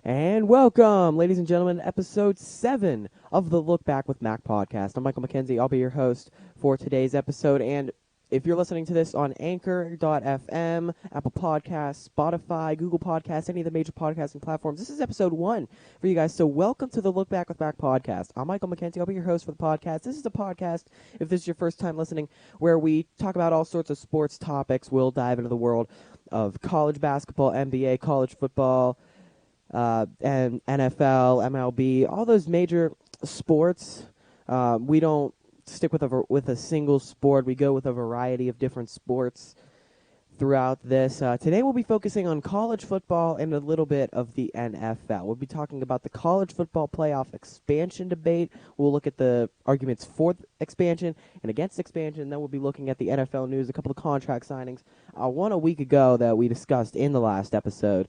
And welcome, ladies and gentlemen, to episode 7 of the Look Back with Mac podcast. I'm Michael McKenzie. I'll be your host for today's episode. And if you're listening to this on Anchor.fm, Apple Podcasts, Spotify, Google Podcasts, any of the major podcasting platforms, this is episode 1 for you guys. So welcome to the Look Back with Mac podcast. I'm Michael McKenzie. I'll be your host for the podcast. This is a podcast, if this is your first time listening, where we talk about all sorts of sports topics. We'll dive into the world of college basketball, NBA, college football, and NFL, MLB, all those major sports. We don't stick with a single sport. We go with a variety of different sports throughout this. Today we'll be focusing on college football and a little bit of the NFL. We'll be talking about the college football playoff expansion debate. We'll look at the arguments for expansion and against expansion. Then we'll be looking at the NFL news, a couple of contract signings. One a week ago that we discussed in the last episode,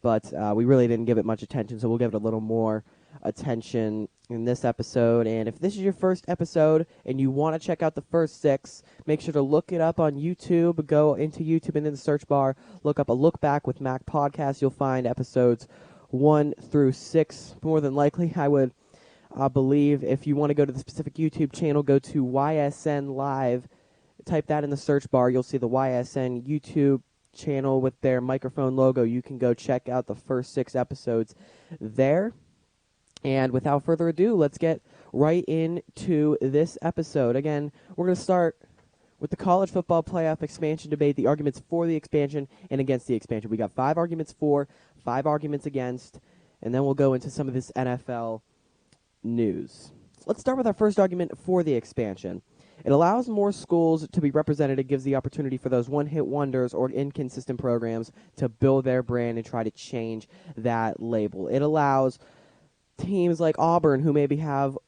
but we really didn't give it much attention, so we'll give it a little more attention in this episode. And if this is your first episode and you want to check out the first 6, make sure to look it up on YouTube. Go into YouTube and in the search bar, look up a Look Back with Mac podcast. You'll find episodes 1 through 6. More than likely, I would believe if you want to go to the specific YouTube channel, go to YSN Live. Type that in the search bar. You'll see the YSN YouTube channel with their microphone logo. You can go check out the first 6 episodes there. And without further ado, let's get right into this episode. Again, we're going to start with the college football playoff expansion debate, the arguments for the expansion and against the expansion. We got 5 arguments for, 5 arguments against, and then we'll go into some of this NFL news. Let's start with our first argument for the expansion. It allows more schools to be represented. It gives the opportunity for those one-hit wonders or inconsistent programs to build their brand and try to change that label. It allows teams like Auburn, who maybe have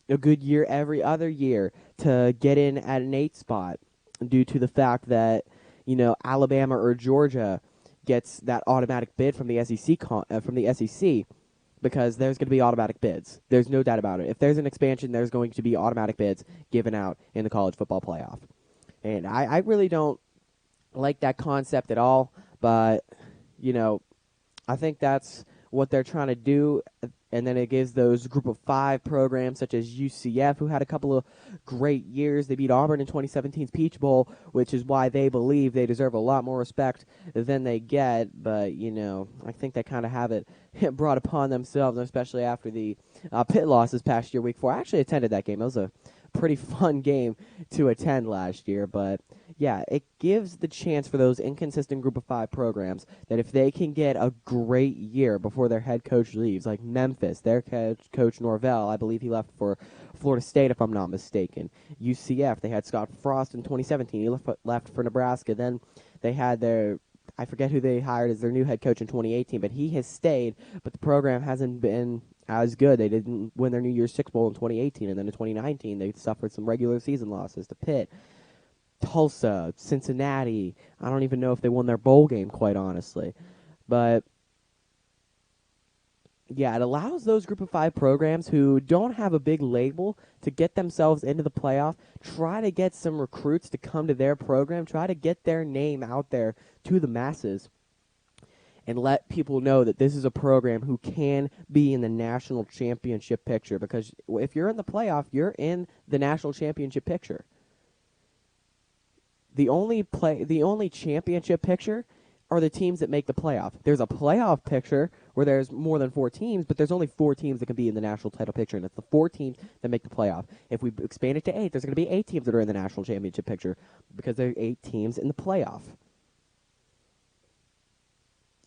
a good year every other year, to get in at an 8 spot due to the fact that, Alabama or Georgia gets that automatic bid from the SEC, because there's going to be automatic bids. There's no doubt about it. If there's an expansion, there's going to be automatic bids given out in the college football playoff. And I really don't like that concept at all, but, I think that's what they're trying to do. And then it gives those group of 5 programs such as UCF, who had a couple of great years. They beat Auburn in 2017's Peach Bowl, which is why they believe they deserve a lot more respect than they get. But, I think they kind of have it brought upon themselves, especially after the Pitt loss this past year, week 4. I actually attended that game. It was a pretty fun game to attend last year. But, yeah, it gives the chance for those inconsistent group of 5 programs that if they can get a great year before their head coach leaves, like Memphis, their coach Norvell, I believe he left for Florida State if I'm not mistaken. UCF, they had Scott Frost in 2017. He left for Nebraska. Then they had I forget who they hired as their new head coach in 2018, but he has stayed, but the program hasn't been as good. They didn't win their New Year's Six Bowl in 2018, and then in 2019 they suffered some regular season losses to Pitt, Tulsa, Cincinnati. I don't even know if they won their bowl game, quite honestly. But, yeah, it allows those group of 5 programs who don't have a big label to get themselves into the playoff, try to get some recruits to come to their program, try to get their name out there to the masses, and let people know that this is a program who can be in the national championship picture. Because if you're in the playoff, you're in the national championship picture. The only championship picture are the teams that make the playoff. There's a playoff picture where there's more than 4 teams, but there's only 4 teams that can be in the national title picture, and it's the 4 teams that make the playoff. If we expand it to 8, there's going to be 8 teams that are in the national championship picture because there are 8 teams in the playoff.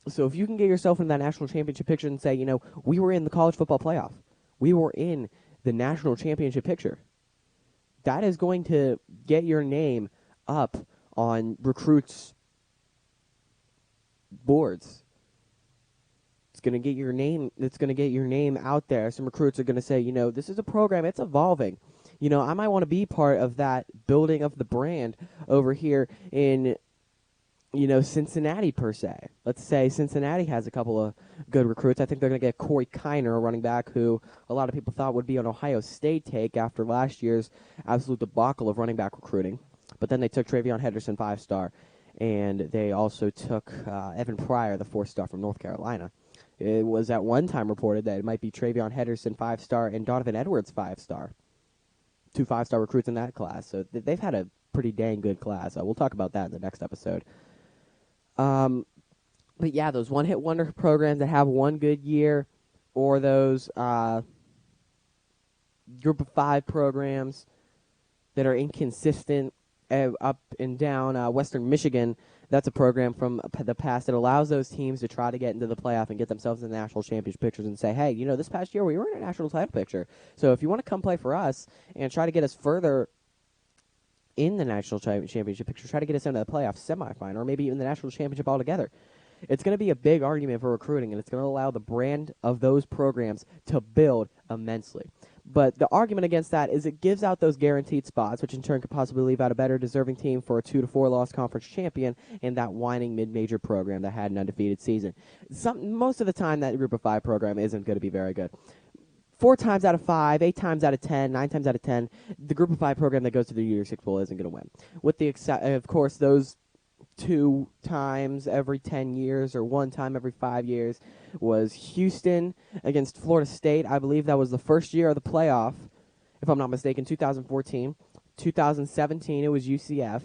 So if you can get yourself in that national championship picture and say, we were in the college football playoff, we were in the national championship picture, that is going to get your name up on recruits' boards. It's going to get your name out there. Some recruits are going to say, this is a program, it's evolving. I might want to be part of that building of the brand over here in Cincinnati per se. Let's say Cincinnati has a couple of good recruits. I think they're going to get Corey Kiner, a running back who a lot of people thought would be an Ohio State take after last year's absolute debacle of running back recruiting. But then they took Travion Henderson, 5-star, and they also took Evan Pryor, the 4-star from North Carolina. It was at one time reported that it might be Travion Henderson 5-star and Donovan Edwards 5-star. 2 5-star recruits in that class. So they've had a pretty dang good class. We'll talk about that in the next episode. But yeah, those one-hit wonder programs that have one good year, or those group of 5 programs that are inconsistent up and down. Western Michigan, that's a program from the past that allows those teams to try to get into the playoff and get themselves in the national championship pictures and say, hey, this past year we were in a national title picture. So if you want to come play for us and try to get us further in the national championship picture, try to get us into the playoff semifinal, or maybe even the national championship altogether. It's going to be a big argument for recruiting, and it's going to allow the brand of those programs to build immensely. But the argument against that is it gives out those guaranteed spots, which in turn could possibly leave out a better deserving team for a 2-4 loss conference champion and that whining mid-major program that had an undefeated season. Most of the time, that group of 5 program isn't going to be very good. 4 times out of 5, 8 times out of 10, 9 times out of 10, the group of 5 program that goes to the New Year's Six Bowl isn't going to win. With the of course, those 2 times every 10 years or 1 time every 5 years was Houston against Florida State. I believe that was the first year of the playoff, if I'm not mistaken, 2014. 2017, it was UCF.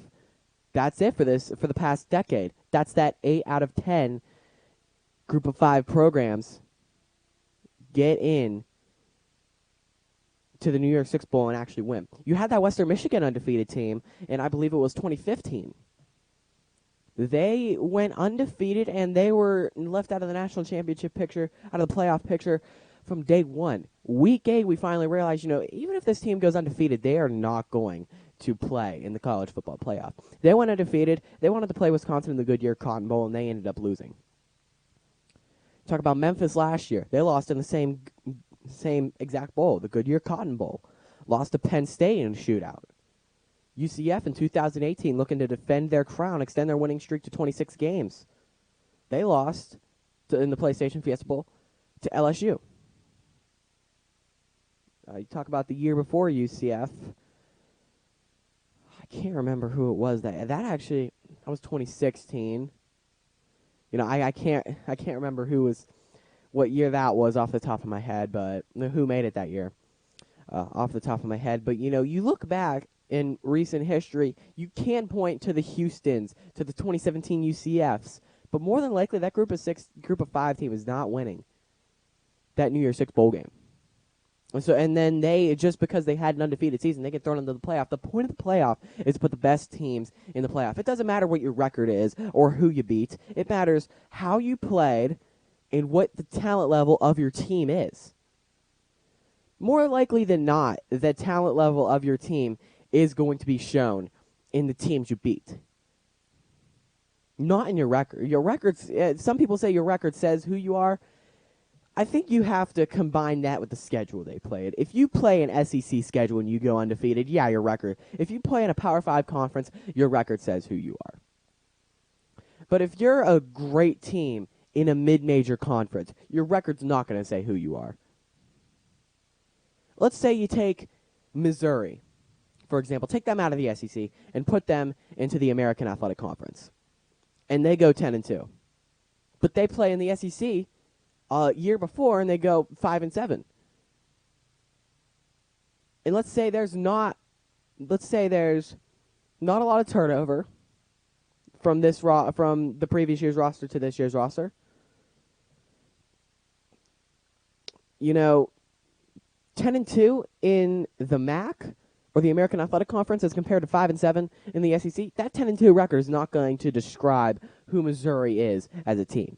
That's it for the past decade. That's that 8 out of 10 group of 5 programs get in to the New Year's Six Bowl and actually win. You had that Western Michigan undefeated team, and I believe it was 2015. They went undefeated, and they were left out of the national championship picture, out of the playoff picture from day one. Week 8, we finally realized, even if this team goes undefeated, they are not going to play in the college football playoff. They went undefeated. They wanted to play Wisconsin in the Goodyear Cotton Bowl, and they ended up losing. Talk about Memphis last year. They lost in the same exact bowl, the Goodyear Cotton Bowl. Lost to Penn State in a shootout. UCF in 2018 looking to defend their crown, extend their winning streak to 26 games. They lost in the PlayStation Fiesta Bowl to LSU. You talk about the year before UCF. I can't remember who it was. That was 2016. I can't remember what year that was off the top of my head, but who made it that year off the top of my head. But, you look back in recent history, you can point to the Houstons, to the 2017 UCFs, but more than likely that group of 5 team is not winning that New Year's Six Bowl game. And then they, just because they had an undefeated season, they get thrown into the playoff. The point of the playoff is to put the best teams in the playoff. It doesn't matter what your record is or who you beat. It matters how you played and what the talent level of your team is. More likely than not, the talent level of your team is going to be shown in the teams you beat. Not in your record. Your records, some people say your record says who you are. I think you have to combine that with the schedule they played. If you play an SEC schedule and you go undefeated, yeah, your record. If you play in a Power 5 conference, your record says who you are. But if you're a great team in a mid-major conference, your record's not going to say who you are. Let's say you take Missouri, for example. Take them out of the SEC and put them into the American Athletic Conference. And they go 10-2. But they play in the SEC year before, and they go 5-7. And let's say there's not a lot of turnover from the previous year's roster to this year's roster. 10-2 in the MAC or the American Athletic Conference as compared to 5-7 in the SEC. That 10-2 record is not going to describe who Missouri is as a team.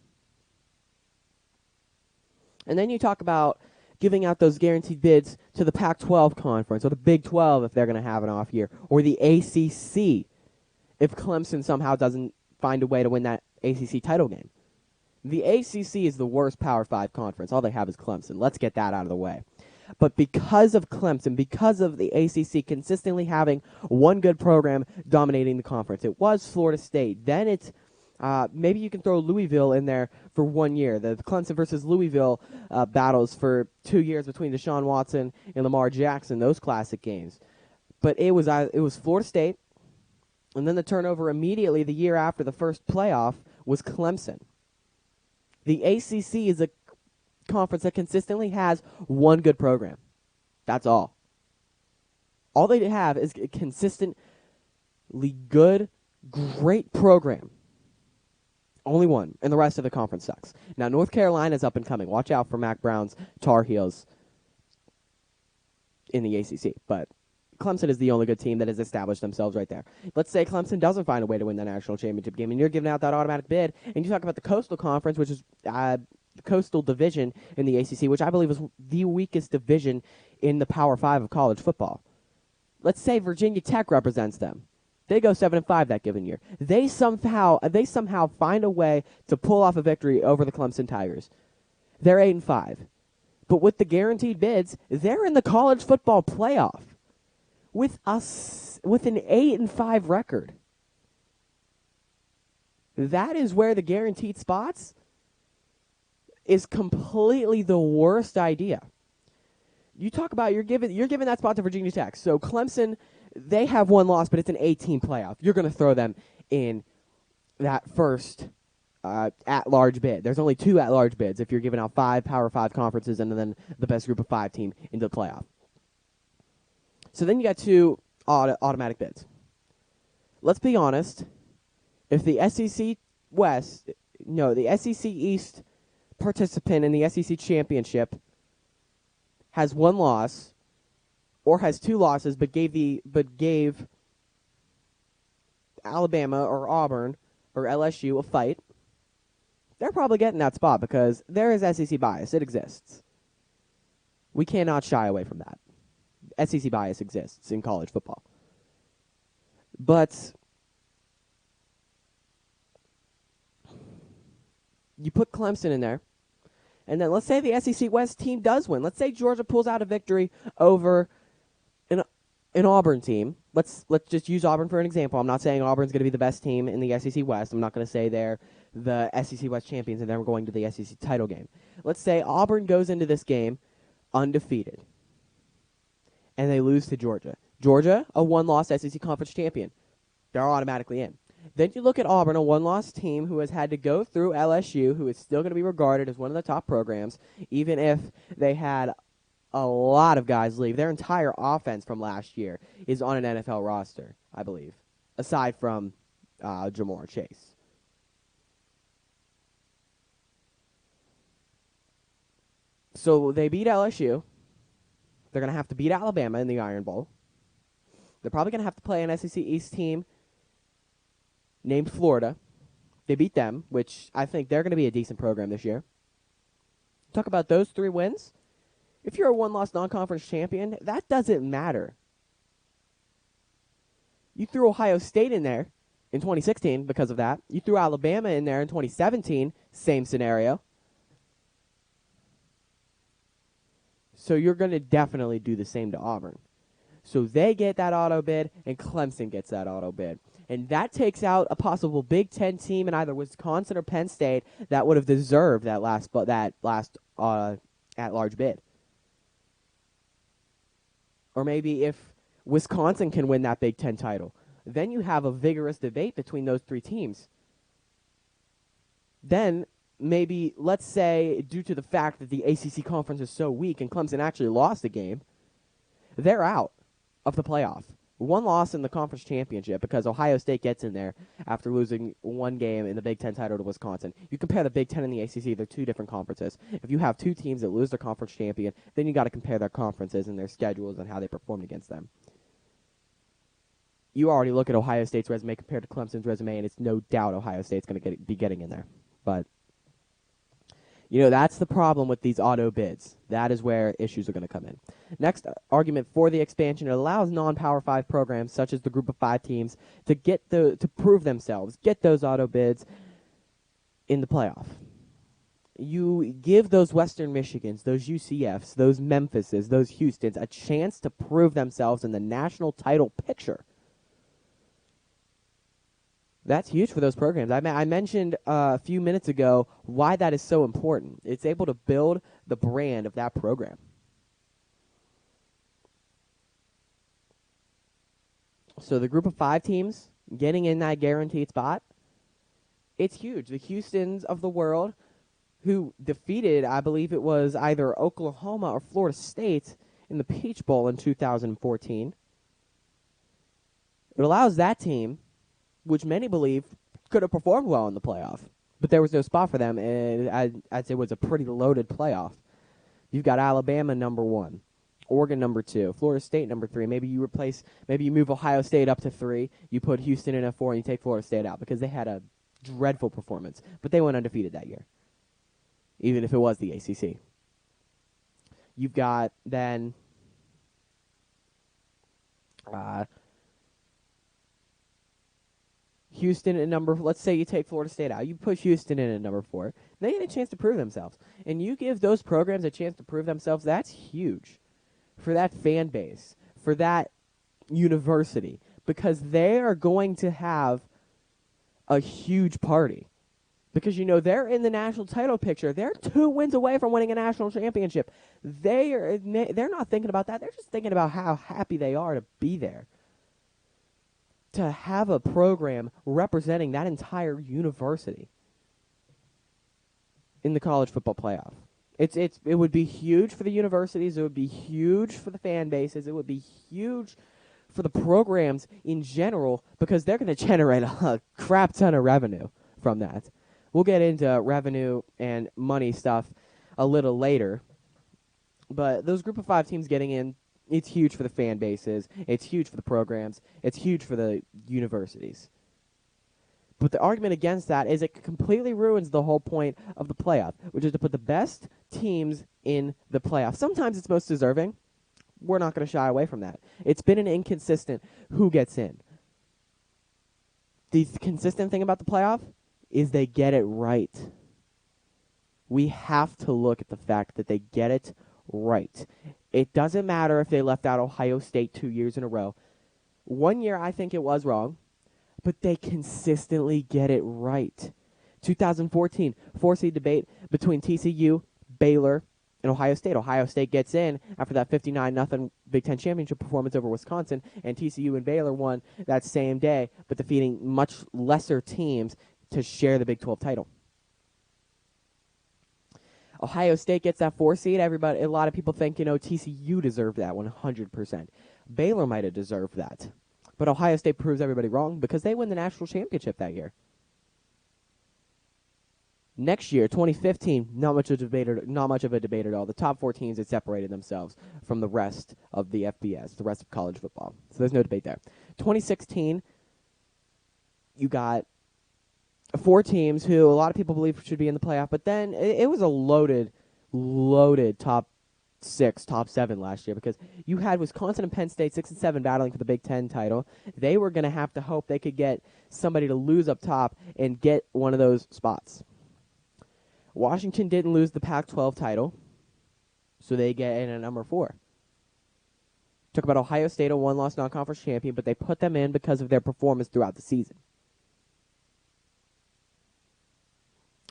And then you talk about giving out those guaranteed bids to the Pac-12 conference or the Big 12 if they're going to have an off year, or the ACC if Clemson somehow doesn't find a way to win that ACC title game. The ACC is the worst Power 5 conference. All they have is Clemson. Let's get that out of the way. But because of Clemson, because of the ACC consistently having one good program dominating the conference, it was Florida State. Then it's maybe you can throw Louisville in there for 1 year. The Clemson versus Louisville battles for 2 years between Deshaun Watson and Lamar Jackson, those classic games. But it was Florida State, and then the turnover immediately the year after the first playoff was Clemson. The ACC is a conference that consistently has one good program. That's all. All they have is a consistently good, great program. Only one, and the rest of the conference sucks. Now, North Carolina's up and coming. Watch out for Mac Brown's Tar Heels in the ACC. But Clemson is the only good team that has established themselves right there. Let's say Clemson doesn't find a way to win the national championship game, and you're giving out that automatic bid, and you talk about the Coastal Conference, which is Coastal Division in the ACC, which I believe is the weakest division in the Power 5 of college football. Let's say Virginia Tech represents them. They go 7-5 that given year. They somehow find a way to pull off a victory over the Clemson Tigers. They're 8-5. But with the guaranteed bids, they're in the college football playoff with an 8-5 record. That is where the guaranteed spots is completely the worst idea. You talk about you're giving that spot to Virginia Tech. So Clemson, they have one loss, but it's an 18 playoff. You're going to throw them in that first at-large bid. There's only 2 at-large bids if you're giving out 5 Power 5 conferences and then the best group of 5 team into the playoff. So then you got 2 automatic bids. Let's be honest. If the SEC East participant in the SEC championship has 1 loss or has 2 losses but gave Alabama or Auburn or LSU a fight, they're probably getting that spot because there is SEC bias. It exists. We cannot shy away from that. SEC bias exists in college football. But you put Clemson in there, and then let's say the SEC West team does win. Let's say Georgia pulls out a victory over an Auburn team. Let's just use Auburn for an example. I'm not saying Auburn's going to be the best team in the SEC West. I'm not going to say they're the SEC West champions and then we're going to the SEC title game. Let's say Auburn goes into this game undefeated, and they lose to Georgia. Georgia, a 1-loss SEC conference champion. They're automatically in. Then you look at Auburn, a 1-loss team who has had to go through LSU, who is still going to be regarded as one of the top programs, even if they had a lot of guys leave. Their entire offense from last year is on an NFL roster, I believe, aside from Jamar Chase. So they beat LSU. They're going to have to beat Alabama in the Iron Bowl. They're probably going to have to play an SEC East team named Florida. They beat them, which I think they're going to be a decent program this year. Talk about those 3 wins. If you're a 1-loss non-conference champion, that doesn't matter. You threw Ohio State in there in 2016 because of that. You threw Alabama in there in 2017, same scenario. So you're going to definitely do the same to Auburn. So they get that auto bid, and Clemson gets that auto bid. And that takes out a possible Big Ten team in either Wisconsin or Penn State that would have deserved that last at-large bid. Or maybe if Wisconsin can win that Big Ten title, then you have a vigorous debate between those 3 teams. Then maybe, let's say, due to the fact that the ACC conference is so weak and Clemson actually lost a game, they're out of the playoff. 1 loss in the conference championship because Ohio State gets in there after losing 1 game in the Big Ten title to Wisconsin. You compare the Big Ten and the ACC, they're 2 different conferences. If you have 2 teams that lose their conference champion, then you got to compare their conferences and their schedules and how they performed against them. You already look at Ohio State's resume compared to Clemson's resume, and it's no doubt Ohio State's going to be getting in there. But that's the problem with these auto bids. That is where issues are going to come in. Next argument for the expansion, it allows non-Power 5 programs, such as the group of 5 teams, to prove themselves, get those auto bids in the playoff. You give those Western Michigans, those UCFs, those Memphises, those Houstons a chance to prove themselves in the national title picture. That's huge for those programs. I mentioned a few minutes ago why that is so important. It's able to build the brand of that program. So the group of 5 teams getting in that guaranteed spot, it's huge. The Houstons of the world, who defeated, I believe it was either Oklahoma or Florida State in the Peach Bowl in 2014. It allows that team, which many believe could have performed well in the playoff, but there was no spot for them, and I'd say it was a pretty loaded playoff. You've got Alabama number 1, Oregon number 2, Florida State number 3. Maybe you move Ohio State up to 3. You put Houston in at 4, and you take Florida State out because they had a dreadful performance, but they went undefeated that year, even if it was the ACC. You've got then Houston at number. Let's say you take Florida State out. You put Houston in at number 4. They get a chance to prove themselves, and you give those programs a chance to prove themselves. That's huge for that fan base, for that university, because they are going to have a huge party. Because, they're in the national title picture. They're 2 wins away from winning a national championship. They're not thinking about that. They're just thinking about how happy they are to be there. To have a program representing that entire university in the college football playoff. It would be huge for the universities. It would be huge for the fan bases. It would be huge for the programs in general because they're going to generate a crap ton of revenue from that. We'll get into revenue and money stuff a little later. But those group of 5 teams getting in, it's huge for the fan bases. It's huge for the programs. It's huge for the universities. But the argument against that is it completely ruins the whole point of the playoff, which is to put the best teams in the playoff. Sometimes it's most deserving. We're not going to shy away from that. It's been an inconsistent who gets in. The consistent thing about the playoff is they get it right. We have to look at the fact that they get it right. It doesn't matter if they left out Ohio State 2 years in a row. 1 year, I think it was wrong, but they consistently get it right. 2014, 4-seed debate between TCU, Baylor, and Ohio State. Ohio State gets in after that 59-0 Big Ten championship performance over Wisconsin, and TCU and Baylor won that same day, but defeating much lesser teams to share the Big 12 title. Ohio State gets that 4-seed. A lot of people think, TCU deserved that 100%. Baylor might have deserved that. But Ohio State proves everybody wrong because they win the national championship that year. Next year, 2015, not much of a debate at all. The top 4 teams had separated themselves from the rest of the FBS, the rest of college football. So there's no debate there. 2016, you got 4 teams who a lot of people believe should be in the playoff, but then it was a loaded top 6, top 7 last year because you had Wisconsin and Penn State 6 and 7 battling for the Big Ten title. They were going to have to hope they could get somebody to lose up top and get one of those spots. Washington didn't lose the Pac-12 title, so they get in at number 4. Talk about Ohio State, a 1-loss non-conference champion, but they put them in because of their performance throughout the season.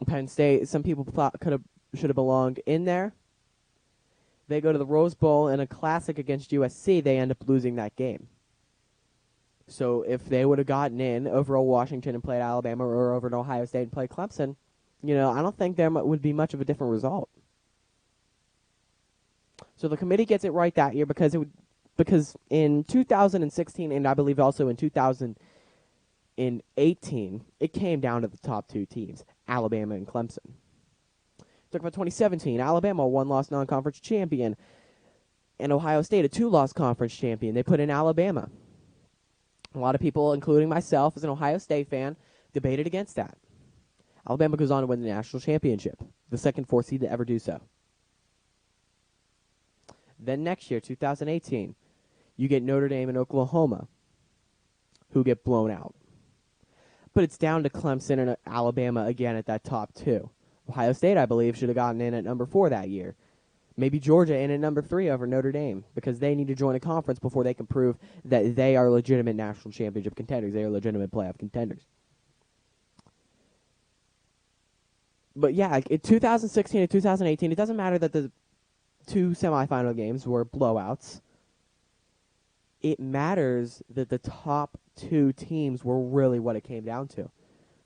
Penn State, some people thought should have belonged in there. They go to the Rose Bowl in a classic against USC. They end up losing that game. So if they would have gotten in over Washington and played Alabama or over to Ohio State and played Clemson, I don't think there would be much of a different result. So the committee gets it right that year because in 2016 and I believe also in 2018, it came down to the top 2 teams, Alabama and Clemson. Talk about 2017, Alabama, a 1-loss non-conference champion, and Ohio State, a 2-loss conference champion. They put in Alabama. A lot of people, including myself as an Ohio State fan, debated against that. Alabama goes on to win the national championship, the second 4-seed to ever do so. Then next year, 2018, you get Notre Dame and Oklahoma, who get blown out. But it's down to Clemson and Alabama again at that top 2. Ohio State, I believe, should have gotten in at number 4 that year. Maybe Georgia in at number 3 over Notre Dame because they need to join a conference before they can prove that they are legitimate national championship contenders. They are legitimate playoff contenders. But yeah, in 2016 and 2018, it doesn't matter that the 2 semifinal games were blowouts. It matters that the top 2 teams were really what it came down to.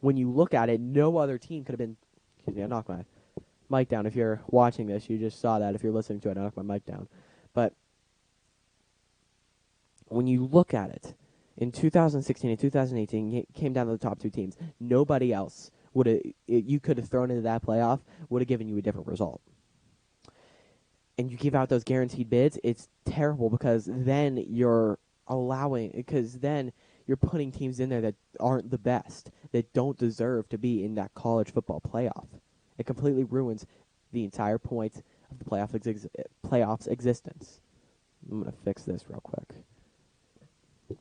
When you look at it, no other team could have been... Excuse me, I knocked mic down. If you're watching this, you just saw that. If you're listening to it, I knocked my mic down. But when you look at it, in 2016 and 2018, it came down to the top two teams. Nobody else would have, you could have thrown into that playoff, would have given you a different result. And you give out those guaranteed bids, it's terrible because then you're putting teams in there that aren't the best, that don't deserve to be in that college football playoff. It completely ruins the entire point of the playoffs existence. I'm going to fix this real quick.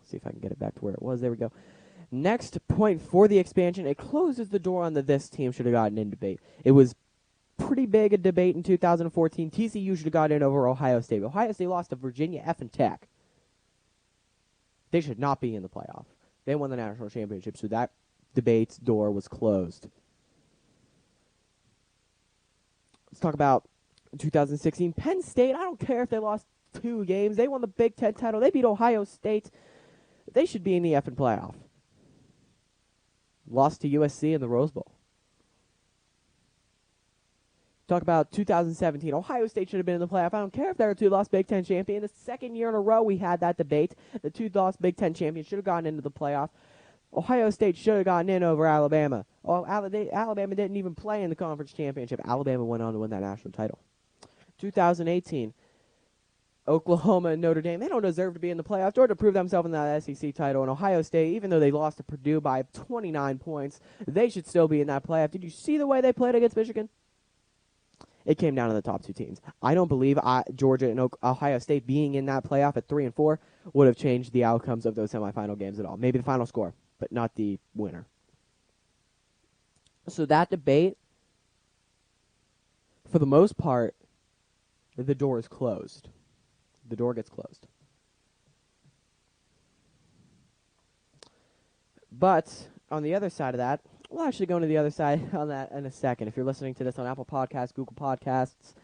See if I can get it back to where it was. There we go. Next point for the expansion, it closes the door on the this team should have gotten in debate. It was pretty big a debate in 2014. TCU should have gotten in over Ohio State. Ohio State lost to Virginia effing Tech. They should not be in the playoff. They won the national championship, so that debate's door was closed. Let's talk about 2016. Penn State, I don't care if they lost 2 games. They won the Big Ten title. They beat Ohio State. They should be in the effing playoff. Lost to USC in the Rose Bowl. Talk about 2017. Ohio State should have been in the playoff. I don't care if they're a 2-loss Big Ten champion. The second year in a row we had that debate. The 2-loss Big Ten champion should have gotten into the playoff. Ohio State should have gotten in over Alabama. Alabama didn't even play in the conference championship. Alabama went on to win that national title. 2018. Oklahoma and Notre Dame, they don't deserve to be in the playoffs or to prove themselves in that SEC title. And Ohio State, even though they lost to Purdue by 29 points, they should still be in that playoff. Did you see the way they played against Michigan? It came down to the top 2 teams. I don't believe Georgia and Ohio State being in that playoff at 3 and 4 would have changed the outcomes of those semifinal games at all. Maybe the final score, but not the winner. So that debate, for the most part, the door is closed. The door gets closed. But on the other side of that, we'll actually go into the other side on that in a second. If you're listening to this on Apple Podcasts, Google Podcasts,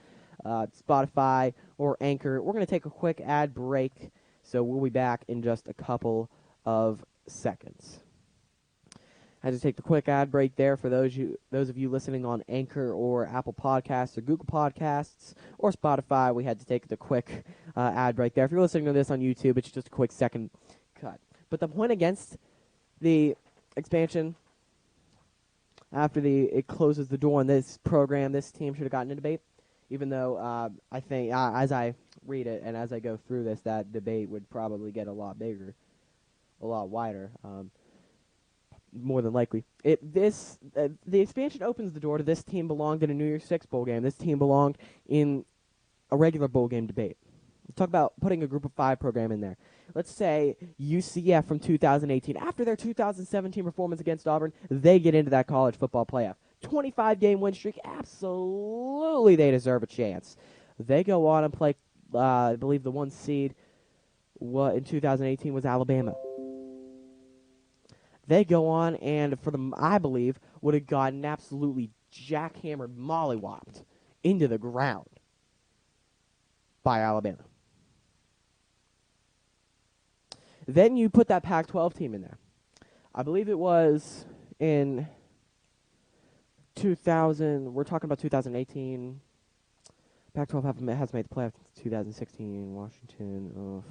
Spotify, or Anchor, we're going to take a quick ad break, so we'll be back in just a couple of seconds. I had to take the quick ad break there for those of you listening on Anchor or Apple Podcasts or Google Podcasts or Spotify. We had to take the quick ad break there. If you're listening to this on YouTube, it's just a quick second cut. But the point against the expansion, after it closes the door on this program, this team should have gotten a debate, even though I think as I read it and as I go through this, that debate would probably get a lot bigger, a lot wider. More than likely. The expansion opens the door to this team belonged in a New Year's Six bowl game. This team belonged in a regular bowl game debate. Let's talk about putting a group of 5 program in there. Let's say UCF from 2018. After their 2017 performance against Auburn, they get into that college football playoff. 25-game win streak, absolutely they deserve a chance. They go on and play, I believe the 1 seed in 2018 was Alabama. They go on and, I believe, would have gotten absolutely jackhammered, mollywopped into the ground by Alabama. Then you put that Pac-12 team in there. I believe it was in 2000. We're talking about 2018. Pac-12 has made the playoffs in 2016. Washington.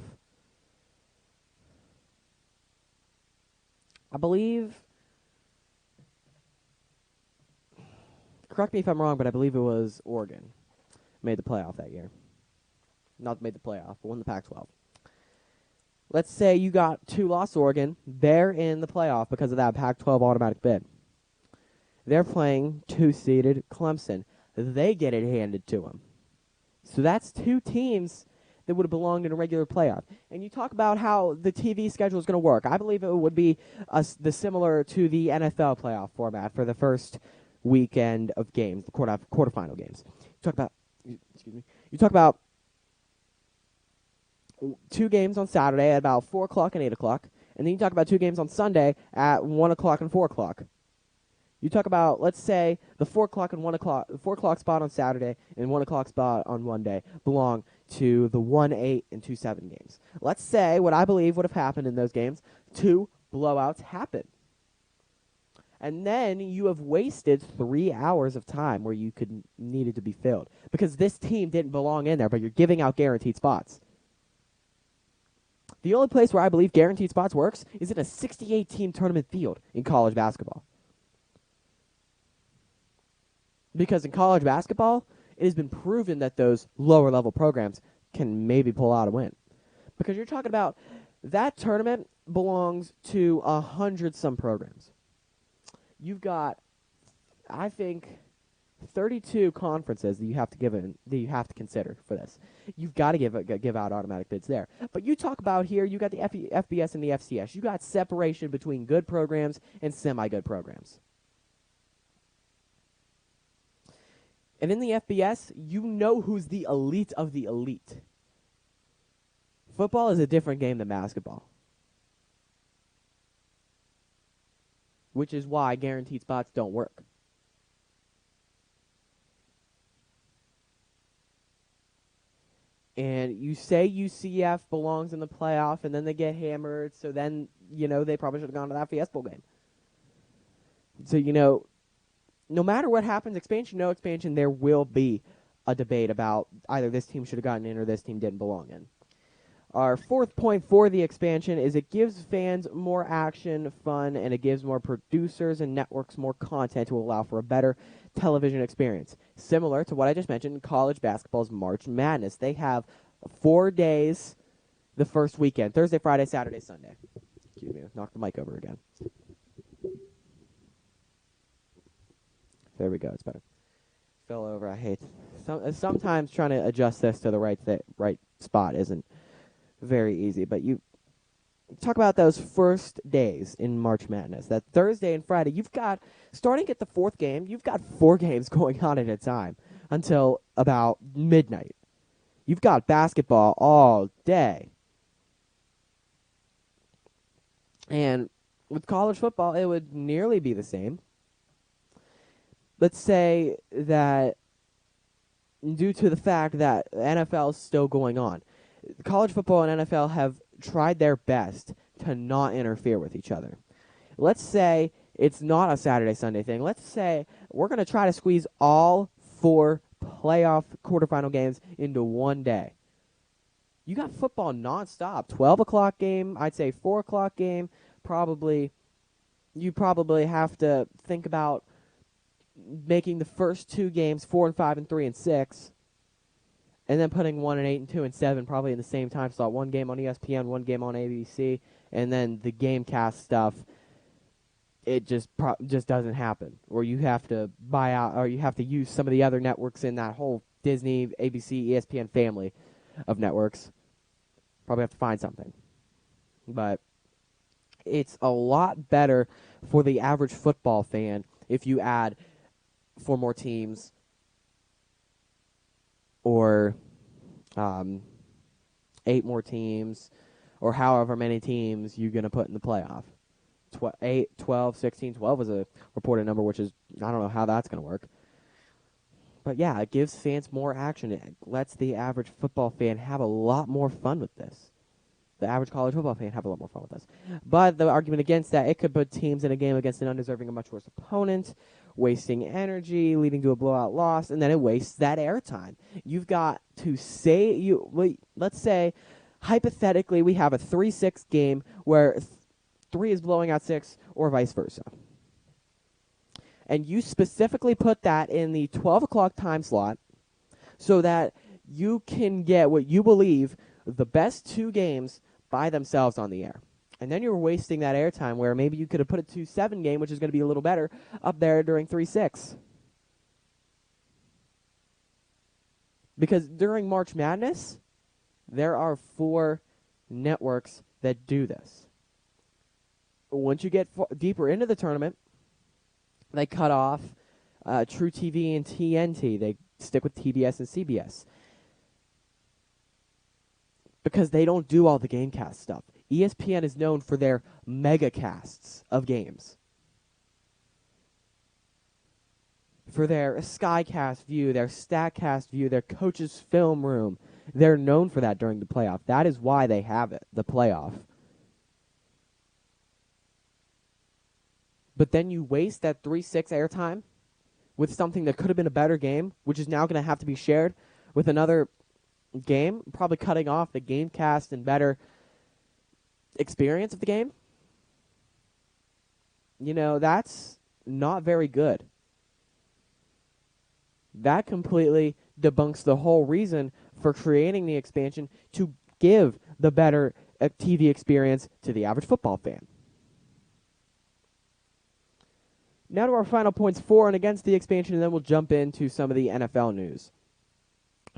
I believe, correct me if I'm wrong, but I believe it was Oregon made the playoff that year. Not made the playoff, but won the Pac-12. Let's say you got 2-loss Oregon. They're in the playoff because of that Pac-12 automatic bid. They're playing 2-seeded Clemson. They get it handed to them. So that's 2 teams that would have belonged in a regular playoff. And you talk about how the TV schedule is going to work. I believe it would be similar to the NFL playoff format for the first weekend of games, the quarterfinal games. You talk about 2 games on Saturday at about 4 o'clock and 8 o'clock, and then you talk about 2 games on Sunday at 1 o'clock and 4 o'clock. You talk about, let's say, the 4 o'clock and 1 o'clock, the 4 o'clock spot on Saturday and 1 o'clock spot on Monday belong to the 1-8 and 2-7 games. Let's say what I believe would have happened in those games, 2 blowouts happen. And then you have wasted 3 hours of time where you could needed to be filled because this team didn't belong in there, but you're giving out guaranteed spots. The only place where I believe guaranteed spots works is in a 68-team tournament field in college basketball. Because in college basketball, it has been proven that those lower-level programs can maybe pull out a win. Because you're talking about that tournament belongs to 100-some programs. You've got, I think, 32 conferences that you have to consider for this. You've got to give out automatic bids there. But you talk about here, you got the FBS and the FCS. You got separation between good programs and semi-good programs. And in the FBS, you know who's the elite of the elite. Football is a different game than basketball. Which is why guaranteed spots don't work. And you say UCF belongs in the playoff, and then they get hammered, so then, they probably should have gone to that Fiesta Bowl game. So, no matter what happens, expansion, no expansion, there will be a debate about either this team should have gotten in or this team didn't belong in. Our fourth point for the expansion is it gives fans more action, fun, and it gives more producers and networks more content to allow for a better television experience. Similar to what I just mentioned, college basketball's March Madness. They have 4 days the first weekend, Thursday, Friday, Saturday, Sunday. Excuse me, knock the mic over again. There we go, it's better. Fell over, I hate. Sometimes trying to adjust this to the right spot isn't very easy, but you talk about those first days in March Madness. That Thursday and Friday, you've got, starting at the fourth game, you've got 4 games going on at a time until about midnight. You've got basketball all day. And with college football, it would nearly be the same. Let's say that due to the fact that NFL is still going on, college football and NFL have tried their best to not interfere with each other. Let's say it's not a Saturday-Sunday thing. Let's say we're going to try to squeeze all 4 playoff quarterfinal games into one day. You got football nonstop. 12 o'clock game, I'd say 4 o'clock game. You probably have to think about making the first 2 games 4 and 5 and 3 and 6. And then putting 1 and 8 and 2 and 7 probably in the same time slot. 1 game on ESPN, 1 game on ABC, and then the Gamecast stuff. It just doesn't happen. Or you have to buy out, or you have to use some of the other networks in that whole Disney, ABC, ESPN family of networks. Probably have to find something. But it's a lot better for the average football fan if you add 4 more teams or 8 more teams or however many teams you're going to put in the playoff. 8, 12, 16, 12 was a reported number, which is, I don't know how that's going to work. But yeah, it gives fans more action. It lets the average football fan have a lot more fun with this. The average college football fan have a lot more fun with this. But the argument against that, it could put teams in a game against an undeserving and much worse opponent, wasting energy, leading to a blowout loss, and then it wastes that airtime. You've got to say, let's say, hypothetically, we have a 3-6 game where 3 is blowing out 6 or vice versa. And you specifically put that in the 12 o'clock time slot so that you can get what you believe the best 2 games by themselves on the air. And then you're wasting that airtime where maybe you could have put a 2-7 game, which is going to be a little better, up there during 3-6. Because during March Madness, there are 4 networks that do this. Once you get deeper into the tournament, they cut off True TV and TNT. They stick with TBS and CBS. Because they don't do all the Gamecast stuff. ESPN is known for their mega casts of games. For their Skycast view, their Statcast view, their coach's film room. They're known for that during the playoff. That is why they have it, the playoff. but then you waste that 3-6 airtime with something that could have been a better game, which is now going to have to be shared with another game, probably cutting off the game cast and better experience of the game. That's not very good. That completely debunks the whole reason for creating the expansion, to give the better TV experience to the average football fan. Now to our final points for and against the expansion, and then we'll jump into some of the NFL news.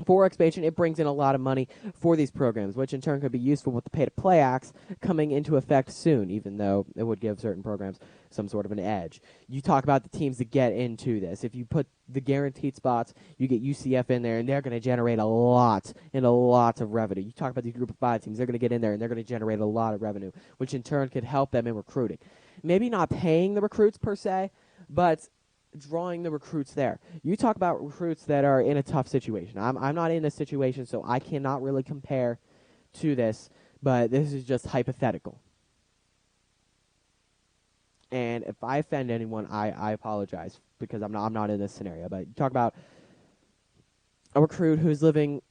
For expansion, it brings in a lot of money for these programs, which in turn could be useful with the pay-to-play acts coming into effect soon, even though it would give certain programs some sort of an edge. You talk about the teams that get into this. If you put the guaranteed spots, you get UCF in there, and they're going to generate a lot of revenue. You talk about these group of 5 teams, they're going to get in there, and they're going to generate a lot of revenue, which in turn could help them in recruiting. Maybe not paying the recruits per se, but drawing the recruits there. You talk about recruits that are in a tough situation. I'm not in this situation, so I cannot really compare to this, but this is just hypothetical. And if I offend anyone, I apologize, because I'm not in this scenario. But you talk about a recruit who's living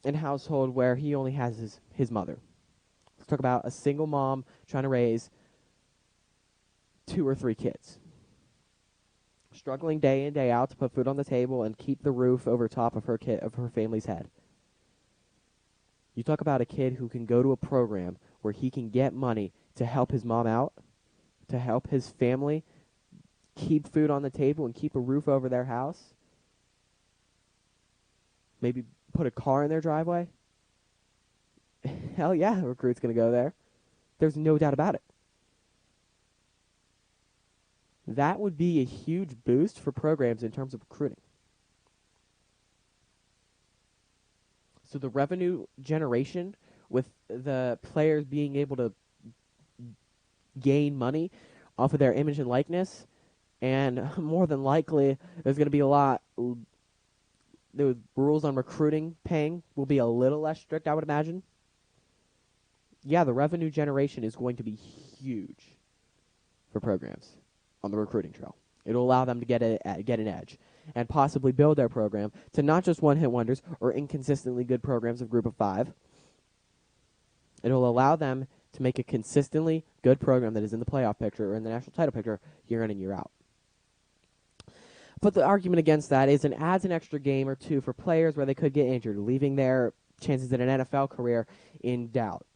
in a household where he only has his mother. Let's talk about a single mom trying to raise 2 or 3 kids, struggling day in, day out to put food on the table and keep the roof over top of her family's head. You talk about a kid who can go to a program where he can get money to help his mom out, to help his family keep food on the table and keep a roof over their house. Maybe put a car in their driveway. Hell yeah, the recruit's going to go there. There's no doubt about it. That would be a huge boost for programs in terms of recruiting. So the revenue generation with the players being able to gain money off of their image and likeness, and more than likely there's going to be the rules on recruiting paying will be a little less strict, I would imagine. Yeah, the revenue generation is going to be huge for programs on the recruiting trail. It'll allow them to get an edge and possibly build their program to not just one-hit wonders or inconsistently good programs of group of 5. It'll allow them to make a consistently good program that is in the playoff picture or in the national title picture year in and year out. But the argument against that is it adds an extra game or 2 for players where they could get injured, leaving their chances at an NFL career in doubt.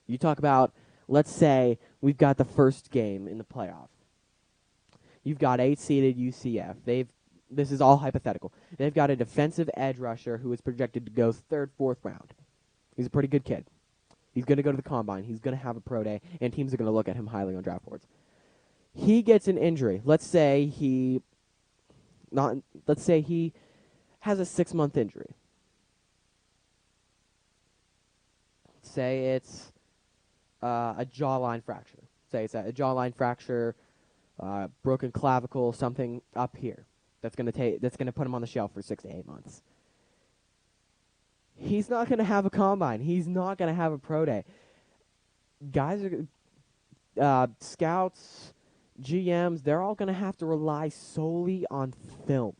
You talk about, let's say we've got the first game in the playoff. You've got 8-seeded UCF. This is all hypothetical. They've got a defensive edge rusher who is projected to go 3rd, 4th round. He's a pretty good kid. He He's going to go to the combine. He's going to have a pro day, and teams are going to look at him highly on draft boards. He gets an injury. Let's say he has a 6-month injury. Say it's a jawline fracture. Say it's a jawline fracture, broken clavicle, something up here. That's going to put him on the shelf for 6 to 8 months. He's not going to have a combine. He's not going to have a pro day. Guys are scouts, GMs, they're all going to have to rely solely on film.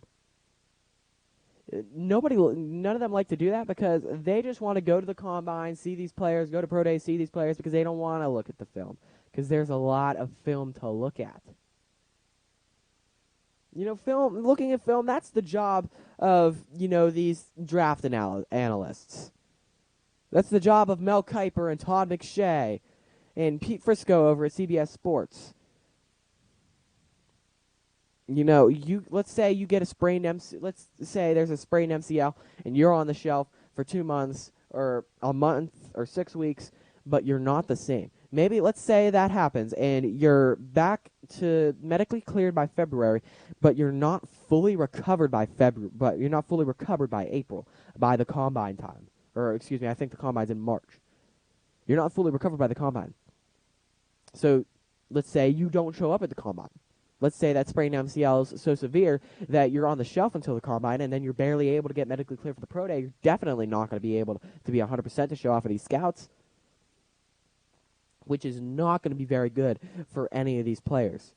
None of them like to do that because they just want to go to the combine, see these players, go to pro day, see these players because they don't want to look at the film because there's a lot of film to look at. Looking at film, that's the job of, these draft analysts. That's the job of Mel Kiper and Todd McShay and Pete Frisco over at CBS Sports. Let's say you get let's say there's a sprained MCL and you're on the shelf for 2 months or a month or 6 weeks, but you're not the same. Maybe let's say that happens and you're back to medically cleared by February, but you're not fully recovered by April, by the combine time. Or excuse me, I think the combine's in March. You're not fully recovered by the combine. So let's say you don't show up at the combine. Let's say that sprained MCL is so severe that you're on the shelf until the combine, and then you're barely able to get medically cleared for the pro day. You're definitely not going to be able to be 100% to show off at these scouts. which is not going to be very good for any of these players.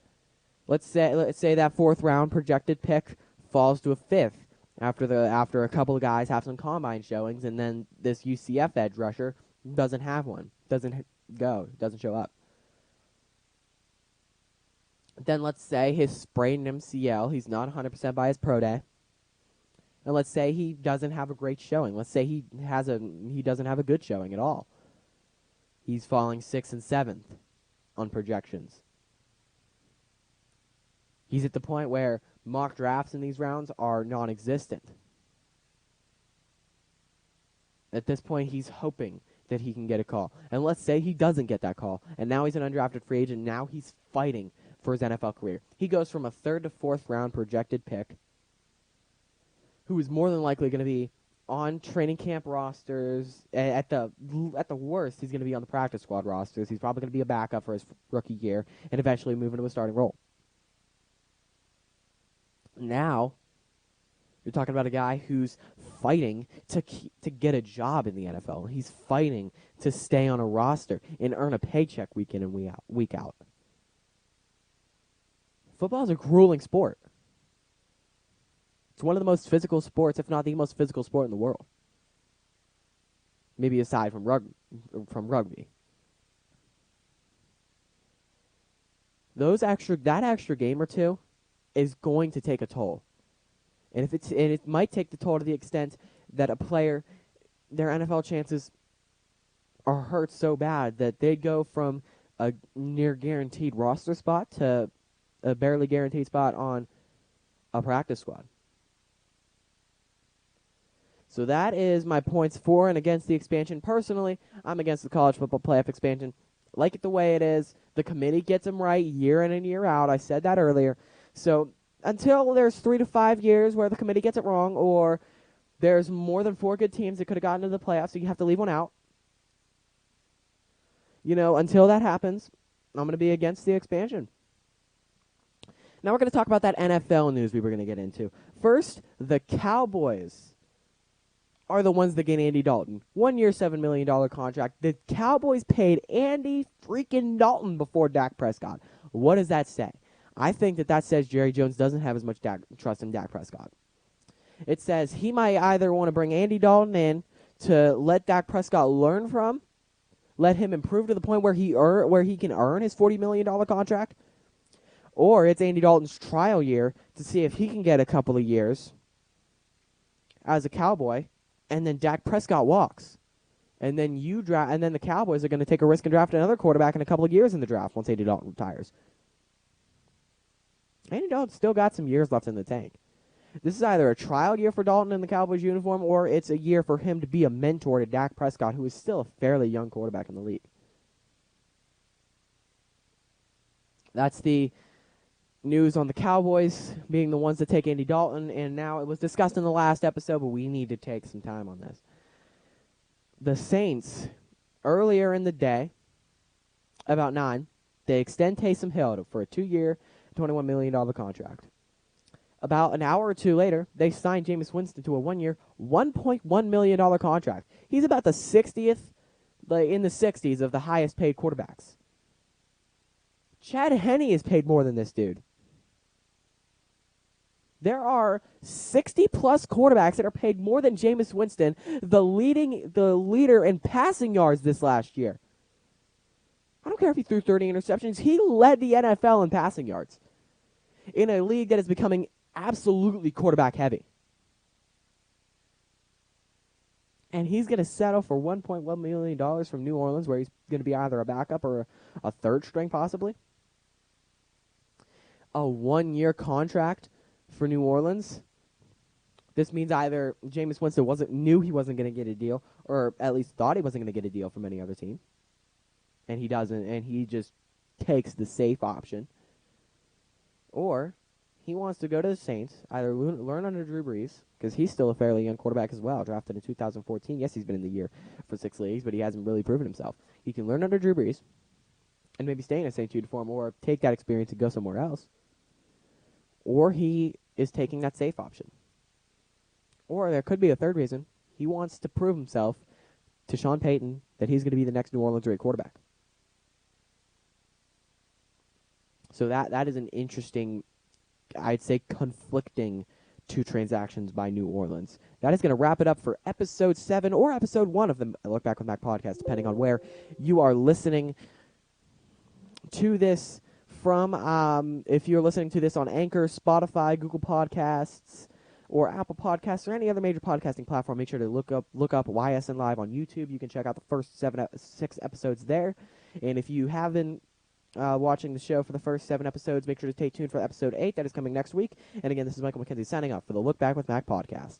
Let's say that 4th round projected pick falls to a 5th after a couple of guys have some combine showings, and then this UCF edge rusher doesn't have one, doesn't show up. Then let's say his sprained MCL, he's not 100% by his pro day. And let's say he doesn't have a great showing. Let's say he doesn't have a good showing at all. He's falling 6th and 7th on projections. He's at the point where mock drafts in these rounds are non-existent. At this point, he's hoping that he can get a call. And let's say he doesn't get that call, and now he's an undrafted free agent. Now he's fighting for his NFL career. He goes from a 3rd to 4th round projected pick, who is more than likely going to be on training camp rosters. At the worst, he's going to be on the practice squad rosters. He's probably going to be a backup for his rookie year and eventually move into a starting role. Now, you're talking about a guy who's fighting to get a job in the NFL. He's fighting to stay on a roster and earn a paycheck week in and week out. Football is a grueling sport. It's one of the most physical sports, if not the most physical sport in the world. Maybe aside from rugby. That extra game or two is going to take a toll. And it might take the toll to the extent that a player, their NFL chances are hurt so bad that they'd go from a near guaranteed roster spot to a barely guaranteed spot on a practice squad. So that is my points for and against the expansion. Personally, I'm against the college football playoff expansion. Like it the way it is. The committee gets them right year in and year out. I said that earlier. So until there's 3 to 5 years where the committee gets it wrong, or there's more than 4 good teams that could have gotten to the playoffs, so you have to leave one out. Until that happens, I'm going to be against the expansion. Now we're going to talk about that NFL news we were going to get into. First, the Cowboys are the ones that get Andy Dalton. 1 year, $7 million contract. The Cowboys paid Andy freaking Dalton before Dak Prescott. What does that say? I think that says Jerry Jones doesn't have as much trust in Dak Prescott. It says he might either want to bring Andy Dalton in to let Dak Prescott learn from, let him improve to the point where he can earn his $40 million contract, or it's Andy Dalton's trial year to see if he can get a couple of years as a Cowboy, and then Dak Prescott walks. And then the Cowboys are going to take a risk and draft another quarterback in a couple of years in the draft once Andy Dalton retires. Andy Dalton still got some years left in the tank. This is either a trial year for Dalton in the Cowboys uniform, or it's a year for him to be a mentor to Dak Prescott, who is still a fairly young quarterback in the league. That's the news on the Cowboys being the ones that take Andy Dalton, and now it was discussed in the last episode, but we need to take some time on this. The Saints, earlier in the day, about 9, they extend Taysom Hill for a 2-year, $21 million contract. About an hour or two later, they signed Jameis Winston to a 1-year, $1.1 million contract. He's about the 60th, in the 60s of the highest paid quarterbacks. Chad Henne is paid more than this dude. There are 60-plus quarterbacks that are paid more than Jameis Winston, the leader in passing yards this last year. I don't care if he threw 30 interceptions. He led the NFL in passing yards in a league that is becoming absolutely quarterback heavy. And he's going to settle for $1.1 million from New Orleans, where he's going to be either a backup or a third string possibly. A 1-year contract for New Orleans. This means either Jameis Winston knew he wasn't going to get a deal, or at least thought he wasn't going to get a deal from any other team. And he doesn't, and he just takes the safe option. Or he wants to go to the Saints, either learn under Drew Brees, because he's still a fairly young quarterback as well, drafted in 2014. Yes, he's been in the year for 6 leagues, but he hasn't really proven himself. He can learn under Drew Brees and maybe stay in a Saints uniform, or take that experience and go somewhere else. Or he is taking that safe option. Or there could be a third reason. He wants to prove himself to Sean Payton that he's going to be the next New Orleans great quarterback. So that is an interesting, I'd say, conflicting two transactions by New Orleans. That is going to wrap it up for episode 7 or episode 1 of the Look Back with Mac podcast, depending on where you are listening to this from. If you're listening to this on Anchor, Spotify, Google Podcasts, or Apple Podcasts, or any other major podcasting platform, make sure to look up YSN Live on YouTube. You can check out the first 6 episodes there. And if you haven't watching the show for the first 7 episodes, make sure to stay tuned for episode 8 that is coming next week. And again, this is Michael McKenzie signing off for the Look Back with Mac podcast.